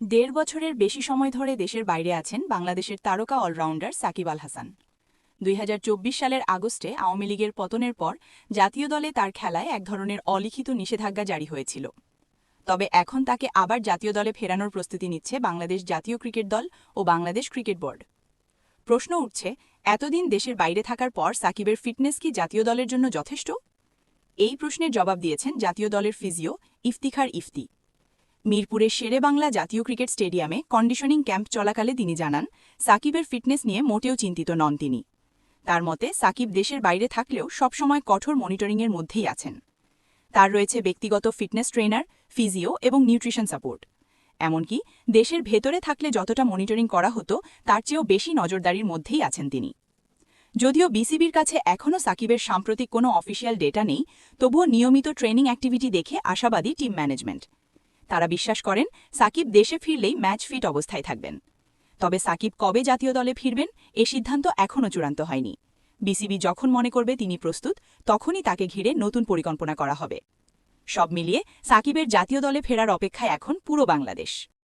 দেড় বছরের বেশি সময় ধরে দেশের বাইরে আছেন বাংলাদেশের তারকা অলরাউন্ডার সাকিব আল হাসান। ২০২৪ সালের আগস্টে আওয়ামী লীগের পতনের পর জাতীয় দলে তার খেলায় এক ধরনের অলিখিত নিষেধাজ্ঞা জারি হয়েছিল। তবে এখন তাকে আবার জাতীয় দলে ফেরানোর প্রস্তুতি নিচ্ছে বাংলাদেশ জাতীয় ক্রিকেট দল ও বাংলাদেশ ক্রিকেট বোর্ড। প্রশ্ন উঠছে, এতদিন দেশের বাইরে থাকার পর সাকিবের ফিটনেস কি জাতীয় দলের জন্য যথেষ্ট? এই প্রশ্নের জবাব দিয়েছেন জাতীয় দলের ফিজিও ইফতিখার ইফতি। মিরপুরের শেরেবাংলা জাতীয় ক্রিকেট স্টেডিয়ামে কন্ডিশনিং ক্যাম্প চলাকালে তিনি জানান, সাকিবের ফিটনেস নিয়ে মোটেও চিন্তিত নন তিনি। তার মতে সাকিব দেশের বাইরে থাকলেও সবসময় কঠোর মনিটরিংয়ের মধ্যেই আছেন। তার রয়েছে ব্যক্তিগত ফিটনেস ট্রেনার, ফিজিও এবং নিউট্রিশন সাপোর্ট। এমনকি দেশের ভেতরে থাকলে যতটা মনিটরিং করা হতো তার চেয়েও বেশি নজরদারির মধ্যেই আছেন তিনি। যদিও বিসিবির কাছে এখনও সাকিবের সাম্প্রতিক কোনো অফিসিয়াল ডেটা নেই, তবুও নিয়মিত ট্রেনিং অ্যাক্টিভিটি দেখে আশাবাদী টিম ম্যানেজমেন্ট। তারা বিশ্বাস করেন সাকিব দেশে ফিরলেই ম্যাচ ফিট অবস্থায় থাকবেন। তবে সাকিব কবে জাতীয় দলে ফিরবেন এ সিদ্ধান্ত এখনও চূড়ান্ত হয়নি। বিসিবি যখন মনে করবে তিনি প্রস্তুত, তখনই তাকে ঘিরে নতুন পরিকল্পনা করা হবে। সব মিলিয়ে সাকিবের জাতীয় দলে ফেরার অপেক্ষায় এখন পুরো বাংলাদেশ।